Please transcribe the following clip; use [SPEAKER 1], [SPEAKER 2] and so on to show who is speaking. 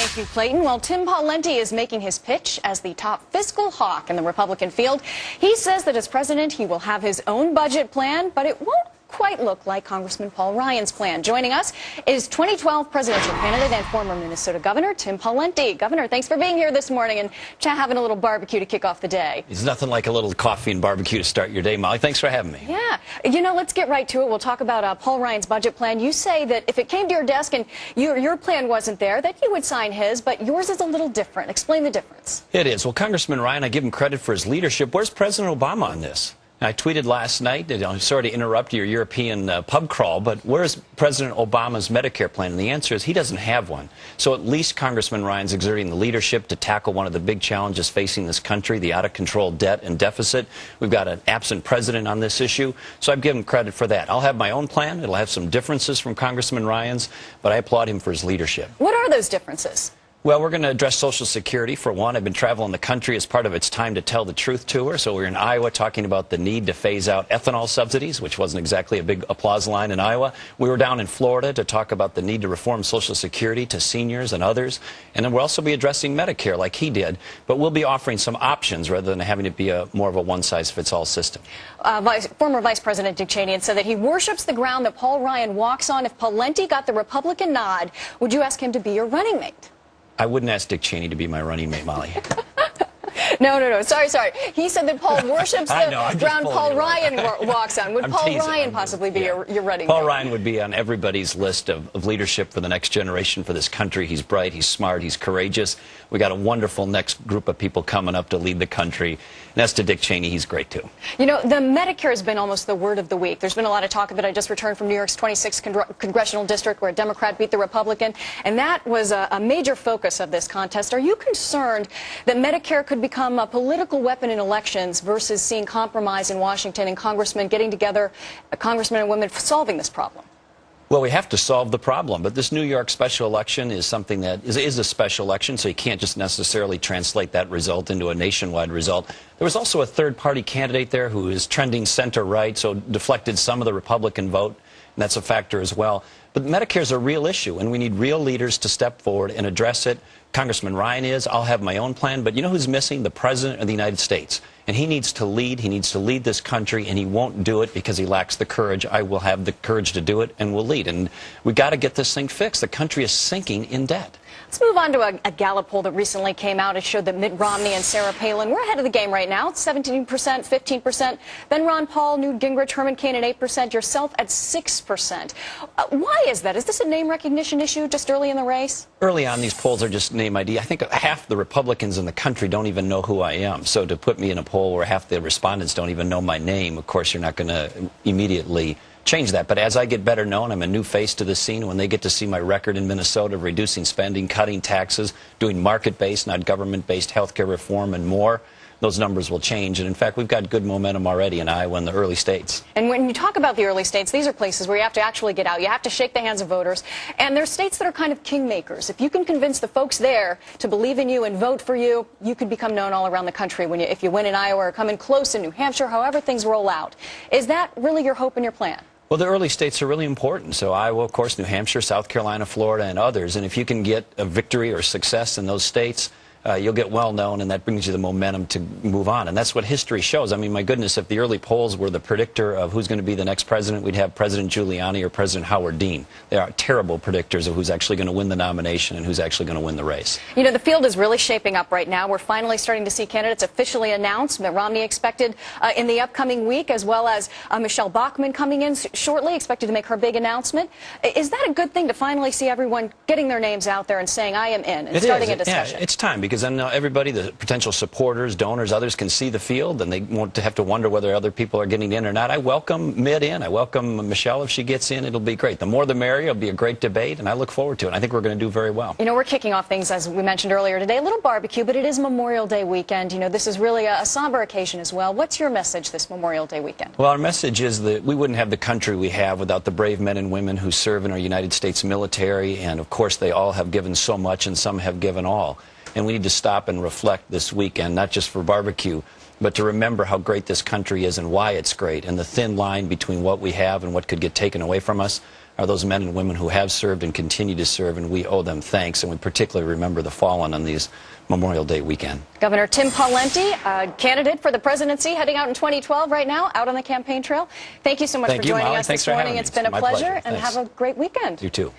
[SPEAKER 1] Thank you, Clayton. Well, Tim Pawlenty is making his pitch as the top fiscal hawk in the Republican field. He says that as president, he will have his own budget plan, but it won't quite look like Congressman Paul Ryan's plan. Joining us is 2012 presidential candidate and former Minnesota Governor Tim Pawlenty. Governor, thanks for being here this morning and having a little barbecue to kick off the day.
[SPEAKER 2] It's nothing like a little coffee and barbecue to start your day, Molly. Thanks for having me.
[SPEAKER 1] Yeah. You know, let's get right to it. We'll talk about Paul Ryan's budget plan. You say that if it came to your desk and your plan wasn't there, that you would sign his, but yours is a little different. Explain the difference.
[SPEAKER 2] It is. Well, Congressman Ryan, I give him credit for his leadership. Where's President Obama on this? I tweeted last night, I'm sorry to interrupt your European pub crawl, but where's President Obama's Medicare plan? And the answer is he doesn't have one. So at least Congressman Ryan's exerting the leadership to tackle one of the big challenges facing this country, the out-of-control debt and deficit. We've got an absent president on this issue, so I've given him credit for that. I'll have my own plan. It'll have some differences from Congressman Ryan's, but I applaud him for his leadership.
[SPEAKER 1] What are those differences?
[SPEAKER 2] Well, we're going to address Social Security, for one. I've been traveling the country as part of its Time to Tell the Truth tour. So we're in Iowa talking about the need to phase out ethanol subsidies, which wasn't exactly a big applause line in Iowa. We were down in Florida to talk about the need to reform Social Security to seniors and others. And then we'll also be addressing Medicare like he did. But we'll be offering some options rather than having it be more of a one-size-fits-all system.
[SPEAKER 1] Former Vice President Dick Cheney said that he worships the ground that Paul Ryan walks on. If Pawlenty got the Republican nod, would you ask him to be your running mate?
[SPEAKER 2] I wouldn't ask Dick Cheney to be my running mate, Molly.
[SPEAKER 1] No. Sorry. He said that Paul worships the ground Paul Ryan walks on. Would Paul Ryan possibly be your running mate?
[SPEAKER 2] Paul Ryan would be on everybody's list of leadership for the next generation for this country. He's bright, he's smart, he's courageous. We got a wonderful next group of people coming up to lead the country. And as to Dick Cheney, he's great too.
[SPEAKER 1] You know, the Medicare has been almost the word of the week. There's been a lot of talk of it. I just returned from New York's 26th congressional district where a Democrat beat the Republican, and that was a major focus of this contest. Are you concerned that Medicare could become a political weapon in elections versus seeing compromise in Washington and congressmen getting together, congressmen and women solving this problem?
[SPEAKER 2] Well, we have to solve the problem, but this New York special election is something that is a special election, so you can't just necessarily translate that result into a nationwide result. There was also a third-party candidate there who is trending center-right, so deflected some of the Republican vote, and that's a factor as well. But Medicare is a real issue, and we need real leaders to step forward and address it. Congressman Ryan is. I'll have my own plan, but you know who's missing? The President of the United States. And he needs to lead. He needs to lead this country, and he won't do it because he lacks the courage. I will have the courage to do it, and we'll lead. And we've got to get this thing fixed. The country is sinking in debt.
[SPEAKER 1] Let's move on to a Gallup poll that recently came out. It showed that Mitt Romney and Sarah Palin were ahead of the game right now. It's 17%, 15%. Then Ron Paul, Newt Gingrich, Herman Cain at 8%. Yourself at 6%. Why is that? Is this a name recognition issue just early in the race? Early
[SPEAKER 2] on, these polls are just name ID. I think half the Republicans in the country don't even know who I am. So to put me in a poll where half the respondents don't even know my name, of course, you're not going to immediately change that. But as I get better known, I'm a new face to the scene. When they get to see my record in Minnesota of reducing spending, cutting taxes, doing market-based, not government-based health care reform and more, those numbers will change. And in fact, we've got good momentum already in Iowa and the early states.
[SPEAKER 1] And when you talk about the early states, these are places where you have to actually get out. You have to shake the hands of voters. And there's states that are kind of kingmakers. If you can convince the folks there to believe in you and vote for you, you could become known all around the country if you win in Iowa or come in close in New Hampshire, however things roll out. Is that really your hope and your plan?
[SPEAKER 2] Well, the early states are really important. So Iowa, of course, New Hampshire, South Carolina, Florida, and others. And if you can get a victory or success in those states, you'll get well known, and that brings you the momentum to move on. And that's what history shows. I mean, my goodness, if the early polls were the predictor of who's going to be the next president, we'd have President Giuliani or President Howard Dean. They are terrible predictors of who's actually going to win the nomination and who's actually going to win the race.
[SPEAKER 1] You know, the field is really shaping up right now. We're finally starting to see candidates officially announced. Mitt Romney expected in the upcoming week, as well as Michelle Bachmann coming in shortly, expected to make her big announcement. Is that a good thing to finally see everyone getting their names out there and saying, I am in, and starting a discussion?
[SPEAKER 2] Yeah, it's time, because then everybody, the potential supporters, donors, others can see the field, and they won't have to wonder whether other people are getting in or not. I welcome Mitt in. I welcome Michelle if she gets in. It'll be great. The more the merrier. It'll be a great debate, and I look forward to it. I think we're going to do very well.
[SPEAKER 1] You know, we're kicking off things, as we mentioned earlier today, a little barbecue, but it is Memorial Day weekend. You know, this is really a somber occasion as well. What's your message this Memorial Day weekend?
[SPEAKER 2] Well, our message is that we wouldn't have the country we have without the brave men and women who serve in our United States military, and of course they all have given so much and some have given all. And we need to stop and reflect this weekend, not just for barbecue, but to remember how great this country is and why it's great, and the thin line between what we have and what could get taken away from us. are those men and women who have served and continue to serve, and we owe them thanks, and we particularly remember the fallen on these Memorial Day weekend.
[SPEAKER 1] Governor Tim Pawlenty, candidate for the presidency, heading out in 2012 right now, out on the campaign trail. Thank you so much for joining us this morning. It's been a pleasure, and have a great weekend.
[SPEAKER 2] You too.